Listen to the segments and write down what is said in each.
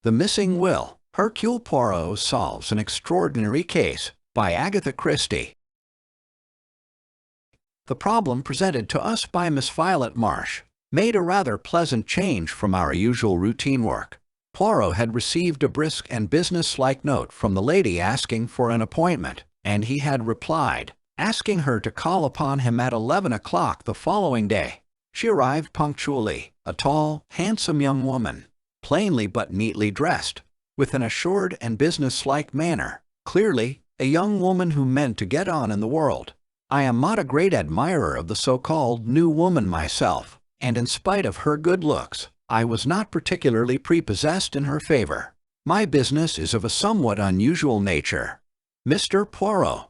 The Missing Will, Hercule Poirot Solves an Extraordinary Case, by Agatha Christie. The problem presented to us by Miss Violet Marsh made a rather pleasant change from our usual routine work. Poirot had received a brisk and business-like note from the lady asking for an appointment, and he had replied, asking her to call upon him at 11 o'clock the following day. She arrived punctually, a tall, handsome young woman, plainly but neatly dressed, with an assured and business-like manner, clearly a young woman who meant to get on in the world. I am not a great admirer of the so-called new woman myself, and in spite of her good looks, I was not particularly prepossessed in her favor. My business is of a somewhat unusual nature. Mr. Poirot,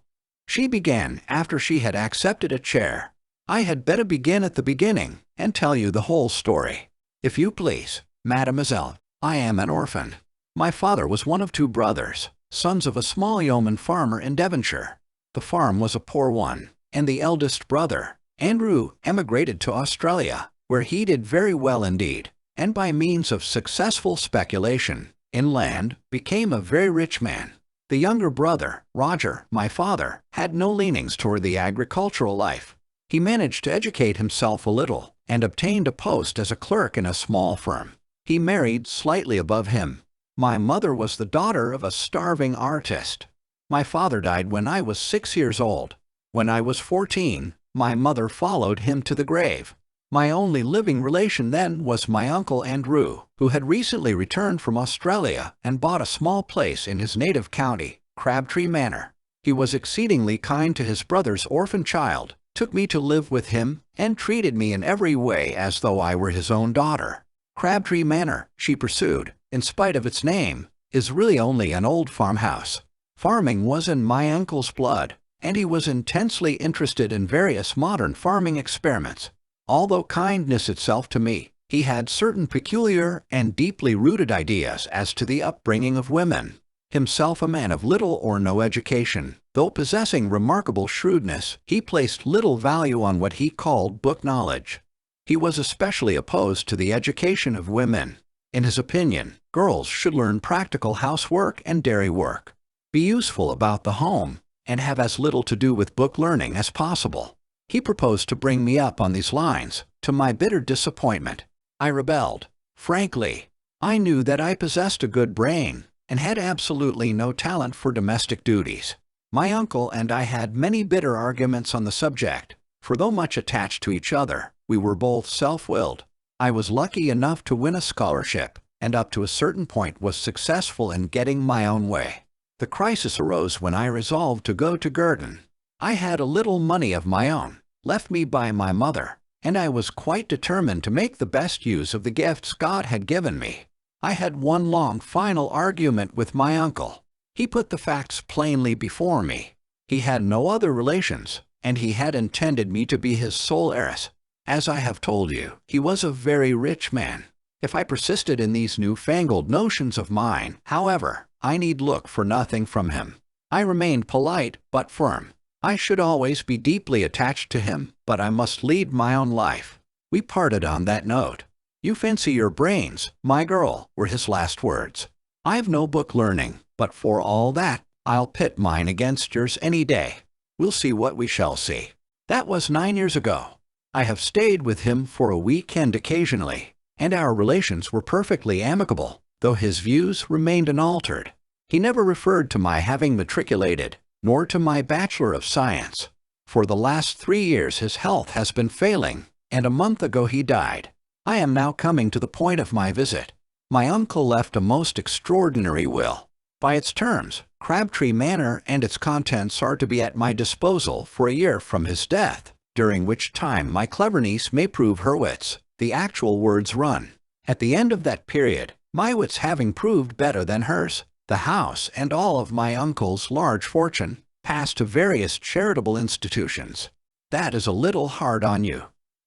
she began after she had accepted a chair. I had better begin at the beginning and tell you the whole story. If you please, mademoiselle, I am an orphan. My father was one of two brothers, sons of a small yeoman farmer in Devonshire. The farm was a poor one, and the eldest brother, Andrew, emigrated to Australia, where he did very well indeed, and by means of successful speculation in land became a very rich man. The younger brother, Roger, my father, had no leanings toward the agricultural life. He managed to educate himself a little and obtained a post as a clerk in a small firm. He married slightly above him. My mother was the daughter of a starving artist. My father died when I was 6 years old. When I was 14, my mother followed him to the grave. My only living relation then was my uncle Andrew, who had recently returned from Australia and bought a small place in his native county, Crabtree Manor. He was exceedingly kind to his brother's orphan child, took me to live with him, and treated me in every way as though I were his own daughter. Crabtree Manor, she pursued, in spite of its name, is really only an old farmhouse. Farming was in my uncle's blood, and he was intensely interested in various modern farming experiments. Although kindness itself to me, he had certain peculiar and deeply rooted ideas as to the upbringing of women. Himself a man of little or no education, though possessing remarkable shrewdness, he placed little value on what he called book knowledge. He was especially opposed to the education of women. In his opinion, girls should learn practical housework and dairy work, be useful about the home, and have as little to do with book learning as possible. He proposed to bring me up on these lines. To my bitter disappointment, I rebelled. Frankly, I knew that I possessed a good brain and had absolutely no talent for domestic duties. My uncle and I had many bitter arguments on the subject, for though much attached to each other, we were both self-willed. I was lucky enough to win a scholarship, and up to a certain point was successful in getting my own way. The crisis arose when I resolved to go to Girton. I had a little money of my own, left me by my mother, and I was quite determined to make the best use of the gifts God had given me. I had one long final argument with my uncle. He put the facts plainly before me. He had no other relations, and he had intended me to be his sole heiress. As I have told you, he was a very rich man. If I persisted in these newfangled notions of mine, however, I need look for nothing from him. I remained polite but firm. I should always be deeply attached to him, but I must lead my own life. We parted on that note. "You fancy your brains, my girl," were his last words. "I've no book learning, but for all that, I'll pit mine against yours any day. We'll see what we shall see." That was 9 years ago. I have stayed with him for a weekend occasionally, and our relations were perfectly amicable, though his views remained unaltered. He never referred to my having matriculated, nor to my Bachelor of Science. For the last 3 years his health has been failing, and a month ago he died. I am now coming to the point of my visit. My uncle left a most extraordinary will. By its terms, Crabtree Manor and its contents are to be at my disposal for a year from his death, during which time my clever niece may prove her wits. The actual words run, "At the end of that period, my wits having proved better than hers, the house and all of my uncle's large fortune passed to various charitable institutions." "That is a little hard on you,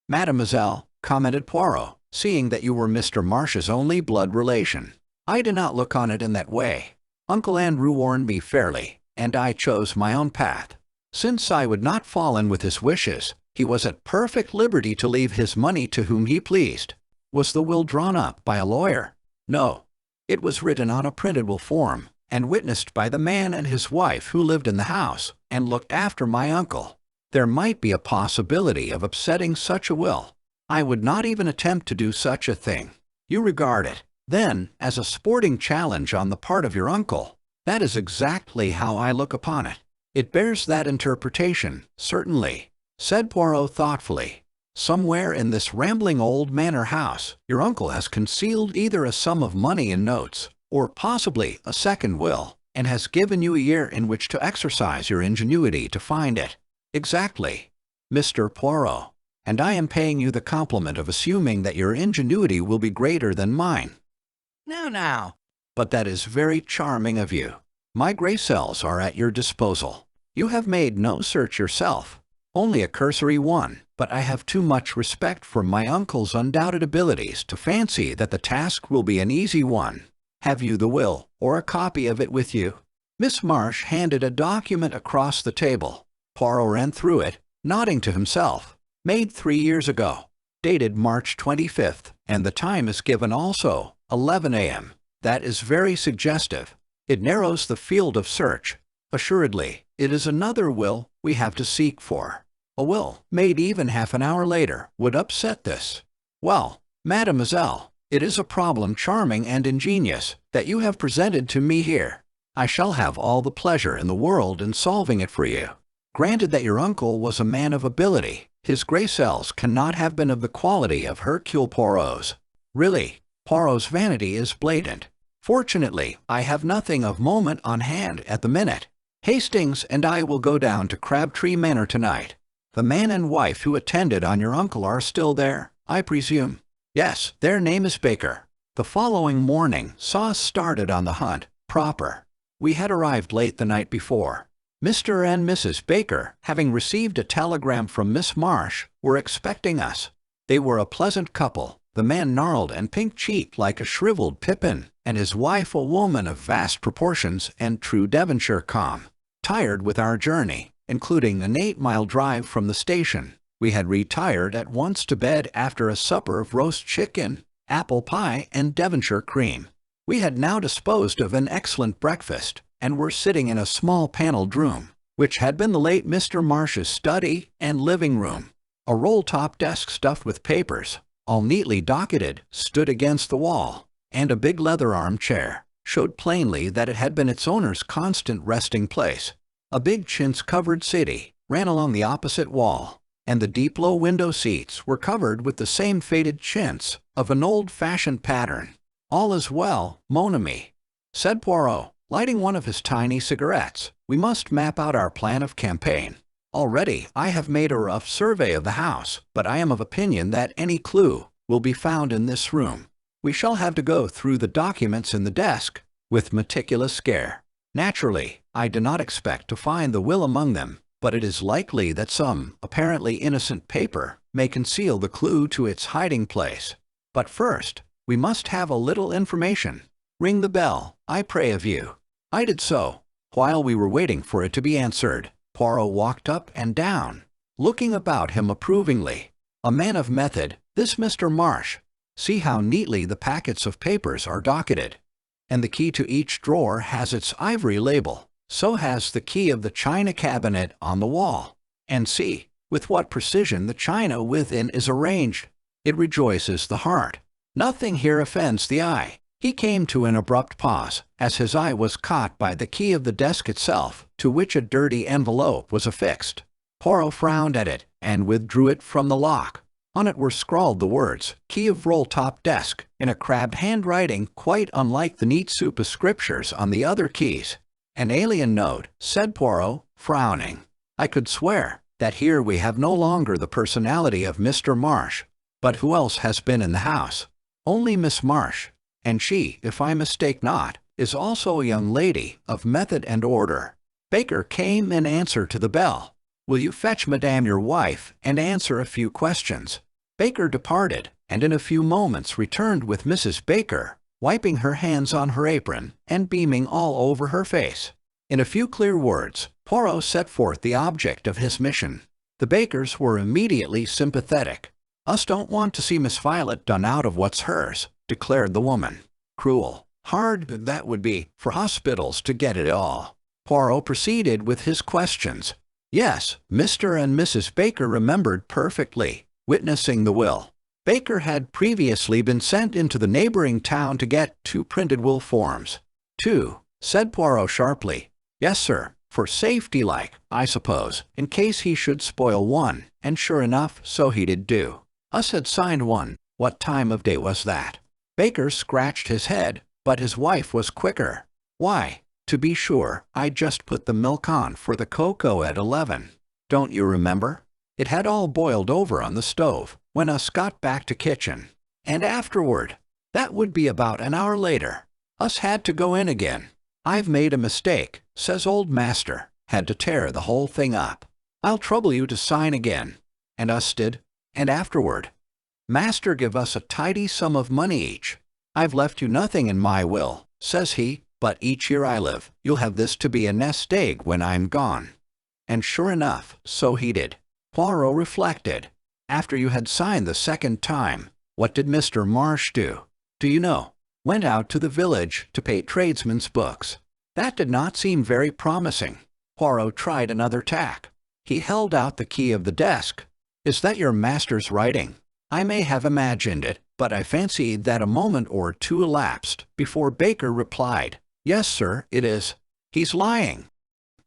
mademoiselle," commented Poirot, "seeing that you were Mr. Marsh's only blood relation." "I do not look on it in that way. Uncle Andrew warned me fairly, and I chose my own path. Since I would not fall in with his wishes, he was at perfect liberty to leave his money to whom he pleased." "Was the will drawn up by a lawyer?" "No. It was written on a printable form, and witnessed by the man and his wife who lived in the house and looked after my uncle. There might be a possibility of upsetting such a will. I would not even attempt to do such a thing. You regard it, then, as a sporting challenge on the part of your uncle. That is exactly how I look upon it. It bears that interpretation, certainly, said Poirot thoughtfully. Somewhere in this rambling old manor house, your uncle has concealed either a sum of money in notes, or possibly a second will, and has given you a year in which to exercise your ingenuity to find it. Exactly, Mr. Poirot. And I am paying you the compliment of assuming that your ingenuity will be greater than mine. Now. But that is very charming of you. My gray cells are at your disposal. You have made no search yourself, only a cursory one, but I have too much respect for my uncle's undoubted abilities to fancy that the task will be an easy one. Have you the will, or a copy of it with you? Miss Marsh handed a document across the table. Poirot ran through it, nodding to himself. Made 3 years ago, dated March 25th, and the time is given also, 11 a.m. That is very suggestive. It narrows the field of search. Assuredly, it is another will we have to seek for. A will, made even half an hour later, would upset this. Well, mademoiselle, it is a problem charming and ingenious that you have presented to me here. I shall have all the pleasure in the world in solving it for you. Granted that your uncle was a man of ability, his gray cells cannot have been of the quality of Hercule Poirot's. Really, Poirot's vanity is blatant. Fortunately, I have nothing of moment on hand at the minute. Hastings and I will go down to Crabtree Manor tonight. The man and wife who attended on your uncle are still there, I presume. Yes, their name is Baker. The following morning saw us started on the hunt proper. We had arrived late the night before. Mr. and Mrs. Baker, having received a telegram from Miss Marsh, were expecting us. They were a pleasant couple, the man gnarled and pink-cheeked like a shriveled pippin, and his wife a woman of vast proportions and true Devonshire calm. Tired with our journey, including an 8-mile drive from the station, we had retired at once to bed after a supper of roast chicken, apple pie, and Devonshire cream. We had now disposed of an excellent breakfast, and were sitting in a small panelled room, which had been the late Mr. Marsh's study and living room. A roll-top desk stuffed with papers, all neatly docketed, stood against the wall, and a big leather armchair showed plainly that it had been its owner's constant resting place. A big chintz-covered settee ran along the opposite wall, and the deep low window seats were covered with the same faded chintz of an old-fashioned pattern. All is well, mon ami, said Poirot, lighting one of his tiny cigarettes. We must map out our plan of campaign. Already I have made a rough survey of the house, but I am of opinion that any clue will be found in this room. We shall have to go through the documents in the desk with meticulous care. Naturally, I do not expect to find the will among them, but it is likely that some apparently innocent paper may conceal the clue to its hiding place. But first, we must have a little information. Ring the bell, I pray of you. I did so. While we were waiting for it to be answered, Poirot walked up and down, looking about him approvingly. A man of method, this Mr. Marsh. See how neatly the packets of papers are docketed. And the key to each drawer has its ivory label. So has the key of the china cabinet on the wall. And see, with what precision the china within is arranged. It rejoices the heart. Nothing here offends the eye. He came to an abrupt pause, as his eye was caught by the key of the desk itself, to which a dirty envelope was affixed. Poirot frowned at it, and withdrew it from the lock. On it were scrawled the words, "Key of roll-top desk," in a crabbed handwriting quite unlike the neat superscriptures on the other keys. An alien note, said Poirot, frowning. I could swear that here we have no longer the personality of Mr. Marsh. But who else has been in the house? Only Miss Marsh. And she, if I mistake not, is also a young lady of method and order. Baker came in answer to the bell. Will you fetch Madame your wife and answer a few questions? Baker departed, and in a few moments returned with Mrs. Baker, wiping her hands on her apron and beaming all over her face. In a few clear words, Poirot set forth the object of his mission. The Bakers were immediately sympathetic. Us don't want to see Miss Violet done out of what's hers, declared the woman. Cruel, Hard that would be for hospitals to get it all. Poirot proceeded with his questions. Yes, Mr. and Mrs. Baker remembered perfectly, witnessing the will. Baker had previously been sent into the neighboring town to get 2 printed will forms. 2, said Poirot sharply. Yes, sir, for safety like, I suppose, in case he should spoil one, and sure enough, so he did do. Us had signed one. What time of day was that? Baker scratched his head, but his wife was quicker. Why, to be sure, I just put the milk on for the cocoa at 11. Don't you remember? It had all boiled over on the stove when us got back to kitchen. And afterward, that would be about an hour later, us had to go in again. I've made a mistake, says old master, had to tear the whole thing up. I'll trouble you to sign again. And us did. And afterward, master give us a tidy sum of money each. I've left you nothing in my will, says he, but each year I live, you'll have this to be a nest egg when I'm gone. And sure enough, so he did. Poirot reflected. After you had signed the second time, what did Mr. Marsh do? Do you know? Went out to the village to pay tradesmen's books. That did not seem very promising. Poirot tried another tack. He held out the key of the desk. Is that your master's writing? I may have imagined it, but I fancied that a moment or two elapsed before Baker replied, Yes, sir, it is. He's lying.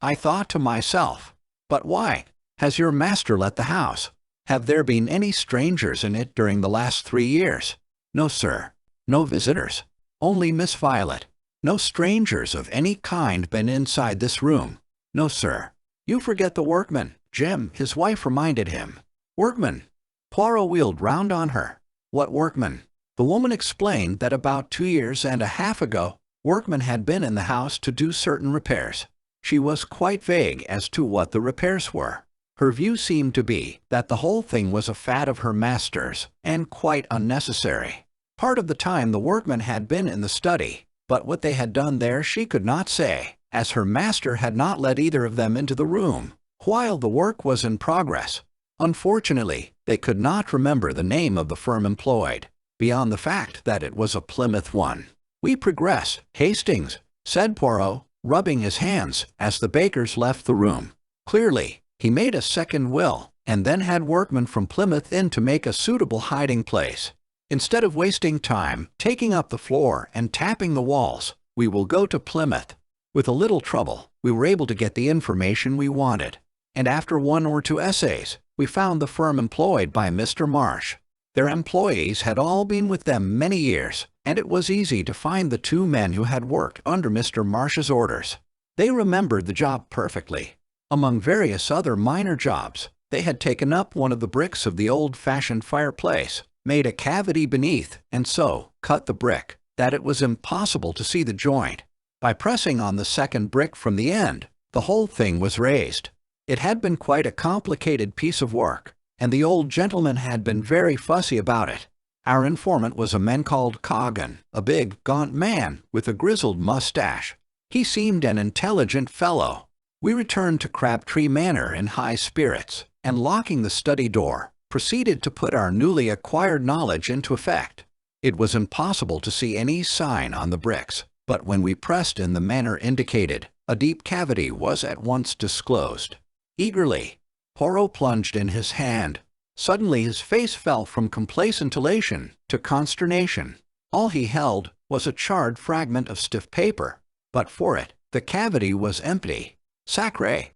I thought to myself, but why? Has your master let the house? Have there been any strangers in it during the last 3 years? No, sir. No visitors. Only Miss Violet. No strangers of any kind been inside this room. No, sir. You forget the workman, Jim, his wife reminded him. Workman? Poirot wheeled round on her. What workman? The woman explained that about 2 years and a half ago, workmen had been in the house to do certain repairs. She was quite vague as to what the repairs were. Her view seemed to be that the whole thing was a fad of her master's, and quite unnecessary. Part of the time the workmen had been in the study, but what they had done there she could not say, as her master had not let either of them into the room while the work was in progress. Unfortunately, they could not remember the name of the firm employed, beyond the fact that it was a Plymouth one. We progress, Hastings, said Poirot, rubbing his hands as the Bakers left the room. Clearly, he made a second will, and then had workmen from Plymouth in to make a suitable hiding place. Instead of wasting time taking up the floor and tapping the walls, we will go to Plymouth. With a little trouble, we were able to get the information we wanted, and after 1 or 2 essays, we found the firm employed by Mr. Marsh. Their employees had all been with them many years, and it was easy to find the 2 men who had worked under Mr. Marsh's orders. They remembered the job perfectly. Among various other minor jobs, they had taken up one of the bricks of the old-fashioned fireplace, made a cavity beneath, and so cut the brick that it was impossible to see the joint. By pressing on the second brick from the end, the whole thing was raised. It had been quite a complicated piece of work, and the old gentleman had been very fussy about it. Our informant was a man called Coggan, a big, gaunt man with a grizzled mustache. He seemed an intelligent fellow. We returned to Crabtree Manor in high spirits, and locking the study door, proceeded to put our newly acquired knowledge into effect. It was impossible to see any sign on the bricks, but when we pressed in the manner indicated, a deep cavity was at once disclosed. Eagerly, Poirot plunged in his hand. Suddenly his face fell from complacent elation to consternation. All he held was a charred fragment of stiff paper, but for it, the cavity was empty. Sacré!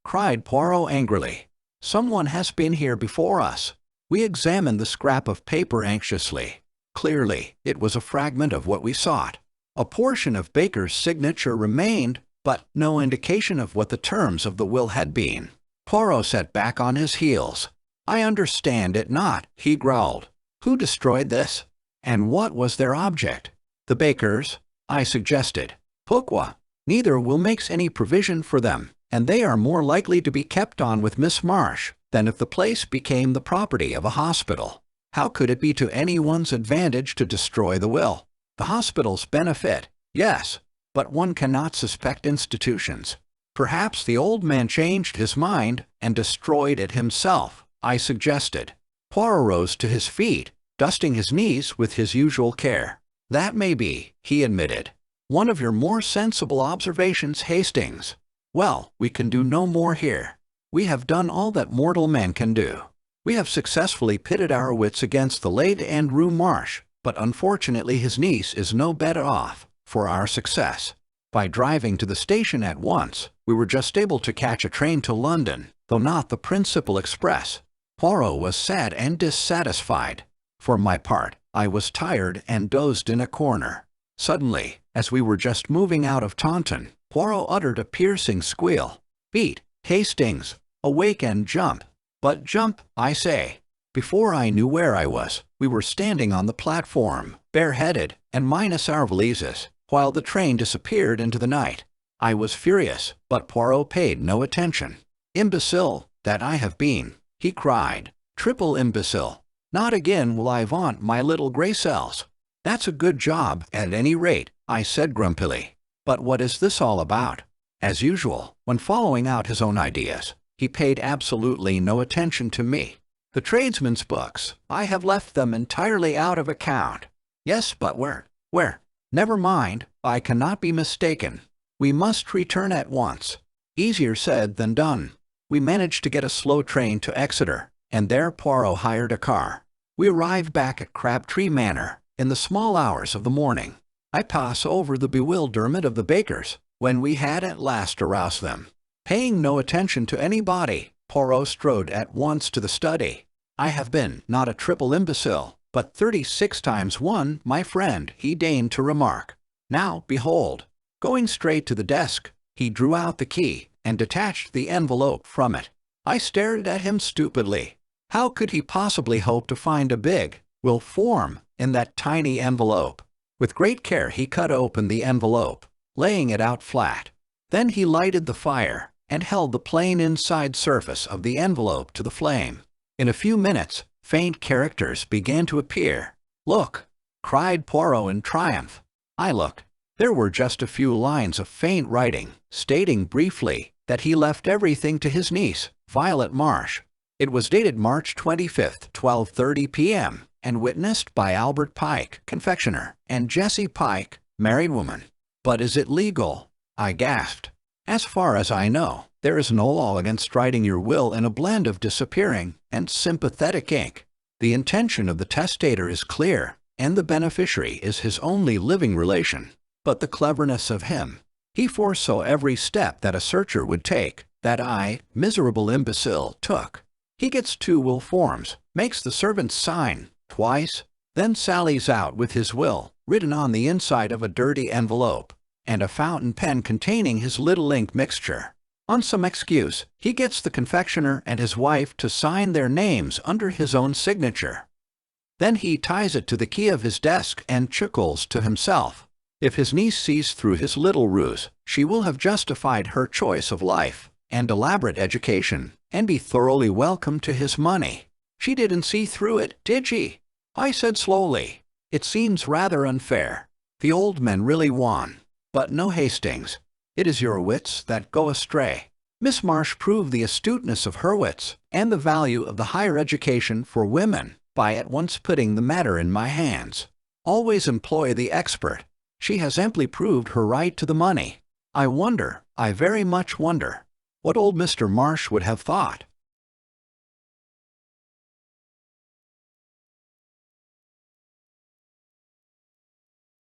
Cried Poirot angrily. Someone has been here before us. We examined the scrap of paper anxiously. Clearly, it was a fragment of what we sought. A portion of Baker's signature remained, but no indication of what the terms of the will had been. Poirot sat back on his heels. I understand it not, he growled. Who destroyed this? And what was their object? The Bakers, I suggested. Pourquoi? Neither will make any provision for them, and they are more likely to be kept on with Miss Marsh than if the place became the property of a hospital. How could it be to anyone's advantage to destroy the will? The hospital's benefit, yes, but one cannot suspect institutions. Perhaps the old man changed his mind and destroyed it himself, I suggested. Poirot rose to his feet, dusting his knees with his usual care. "That may be," he admitted. "One of your more sensible observations, Hastings. Well, we can do no more here. We have done all that mortal men can do. We have successfully pitted our wits against the late Andrew Marsh, but unfortunately his niece is no better off for our success. By driving to the station at once, we were just able to catch a train to London, though not the principal express." Poirot was sad and dissatisfied. For my part, I was tired and dozed in a corner. Suddenly, as we were just moving out of Taunton, Poirot uttered a piercing squeal. "Beat, Hastings! Awake and jump! But jump, I say!" Before I knew where I was, we were standing on the platform, bareheaded and minus our valises, while the train disappeared into the night. I was furious, but Poirot paid no attention. "Imbecile that I have been!" he cried. "Triple imbecile! Not again will I vaunt my little grey cells." "That's a good job, at any rate," I said grumpily. "But what is this all about?" As usual, when following out his own ideas, he paid absolutely no attention to me. "The tradesmen's books, I have left them entirely out of account." "Yes, but where? Where?" "Never mind, I cannot be mistaken. We must return at once." Easier said than done. We managed to get a slow train to Exeter, and there Poirot hired a car. We arrived back at Crabtree Manor in the small hours of the morning. I pass over the bewilderment of the bakers when we had at last aroused them. Paying no attention to anybody, Poirot strode at once to the study. "I have been not a triple imbecile, but 36 times 1, my friend," he deigned to remark. "Now, behold." Going straight to the desk, he drew out the key and detached the envelope from it. I stared at him stupidly. How could he possibly hope to find a big will form in that tiny envelope? With great care he cut open the envelope, laying it out flat. Then he lighted the fire and held the plain inside surface of the envelope to the flame. In a few minutes, faint characters began to appear. "Look!" cried Poirot in triumph. I looked. There were just a few lines of faint writing, stating briefly that he left everything to his niece, Violet Marsh. It was dated March 25th, 12:30 p.m., and witnessed by Albert Pike, confectioner, and Jessie Pike, married woman. "But is it legal?" I gasped. "As far as I know, there is no law against writing your will in a blend of disappearing and sympathetic ink. The intention of the testator is clear, and the beneficiary is his only living relation. But the cleverness of him! He foresaw every step that a searcher would take, that I, miserable imbecile, took. He gets 2 will forms, makes the servants sign twice, then sallies out with his will, written on the inside of a dirty envelope, and a fountain pen containing his little ink mixture. On some excuse, he gets the confectioner and his wife to sign their names under his own signature. Then he ties it to the key of his desk and chuckles to himself. If his niece sees through his little ruse, she will have justified her choice of life and elaborate education, and be thoroughly welcome to his money. She didn't see through it, did she? I said slowly. It seems rather unfair. The old men really won. But no, Hastings. It is your wits that go astray. Miss Marsh proved the astuteness of her wits and the value of the higher education for women by at once putting the matter in my hands. Always employ the expert. She has amply proved her right to the money. I very much wonder, what old Mr. Marsh would have thought.